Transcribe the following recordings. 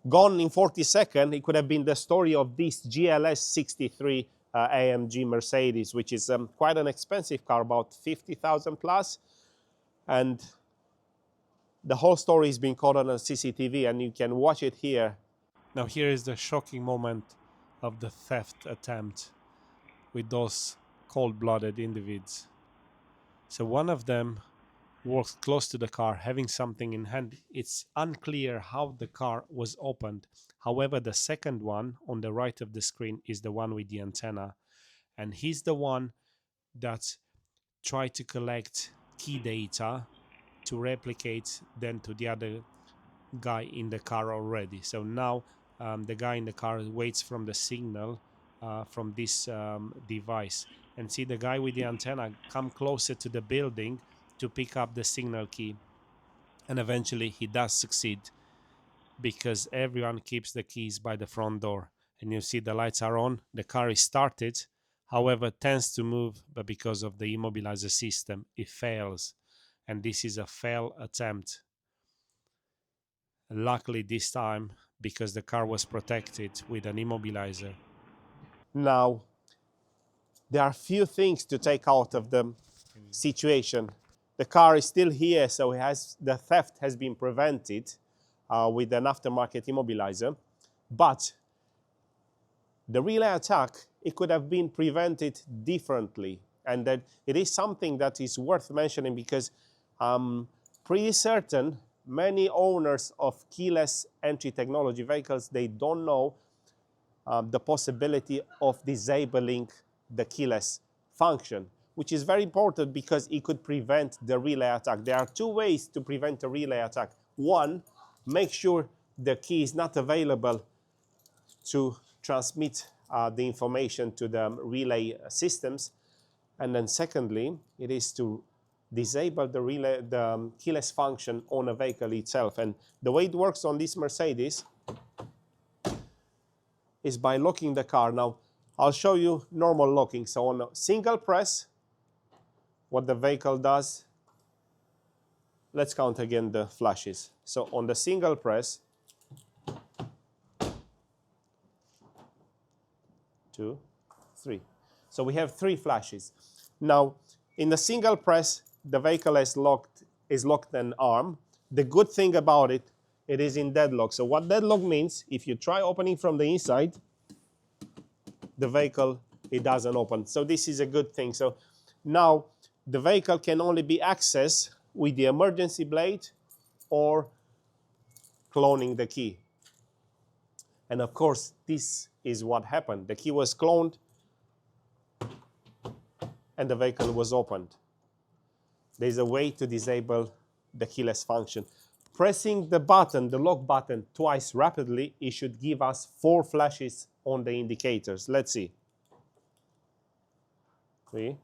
Gone in 40 seconds, it could have been the story of this GLS 63 AMG Mercedes, which is quite an expensive car, about 50,000 plus. And the whole story is being caught on a CCTV, and you can watch it here. Now here is the shocking moment of the theft attempt with those cold-blooded individuals. So one of them walks close to the car having something in hand. It's unclear how the car was opened. However, the second one on the right of the screen is the one with the antenna, and he's the one that tried to collect key data to replicate then to the other guy in the car already. So now the guy in the car waits from the signal from this device, and see the guy with the antenna come closer to the building to pick up the signal key, and eventually he does succeed because everyone keeps the keys by the front door. And you see the lights are on, the car is started, however tends to move, but because of the Immobiliser system it fails, and this is a failed attempt. Luckily this time, because the car was protected with an Immobiliser. Now there are few things to take out of the situation. The car is still here, so the theft has been prevented with an aftermarket Immobiliser, but the relay attack, it could have been prevented differently, and that it is something that is worth mentioning because pretty certain many owners of keyless entry technology vehicles, they don't know the possibility of disabling the keyless function, which is very important because it could prevent the relay attack. There are two ways to prevent a relay attack. One, make sure the key is not available to transmit the information to the relay systems. And then secondly, it is to disable the keyless function on a vehicle itself. And the way it works on this Mercedes is by locking the car. Now, I'll show you normal locking. So on a single press, what the vehicle does, let's count again the flashes. So on the single press, 2, 3. So we have 3 flashes. Now, in the single press, the vehicle is locked and armed. The good thing about it, it is in deadlock. So what deadlock means, if you try opening from the inside, the vehicle, it doesn't open. So this is a good thing. So now the vehicle can only be accessed with the emergency blade or cloning the key. And of course, this is what happened. The key was cloned and the vehicle was opened. There's a way to disable the keyless function. Pressing the button, the lock button, twice rapidly, it should give us 4 flashes on the indicators. Let's see. 3,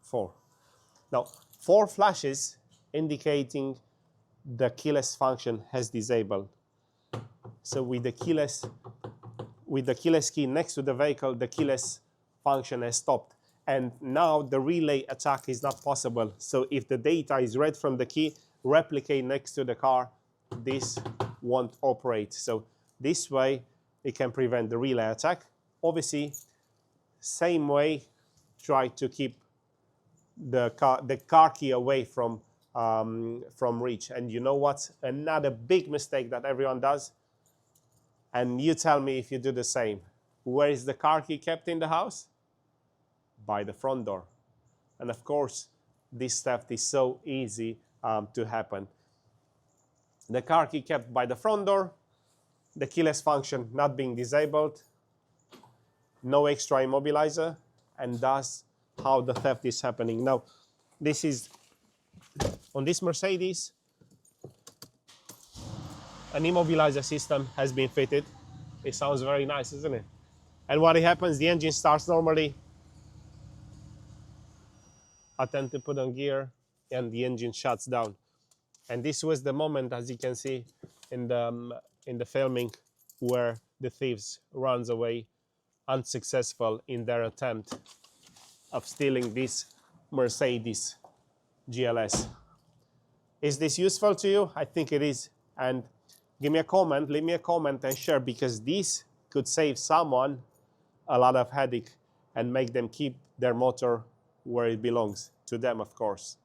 4. Now, 4 flashes indicating the keyless function has disabled. So with the keyless key next to the vehicle, the keyless function has stopped. And now the relay attack is not possible. So if the data is read from the key, replicate next to the car, this won't operate. So this way, it can prevent the relay attack. Obviously, same way, try to keep the car key away from reach. And you know what's another big mistake that everyone does? And you tell me if you do the same. Where is the car key kept in the house? By the front door. And of course, this theft is so easy to happen. The car key kept by the front door, the keyless function not being disabled, no extra Immobiliser, and that's how the theft is happening. Now, this is, on this Mercedes, an Immobiliser system has been fitted. It sounds very nice, isn't it? And what happens, the engine starts normally. I tend to put on gear and the engine shuts down. And this was the moment, as you can see in the filming, where the thieves runs away unsuccessful in their attempt of stealing this Mercedes GLS. Is this useful to you? I think it is. And Give me a comment, leave me a comment and share, because this could save someone a lot of headache and make them keep their motor where it belongs, to them, of course.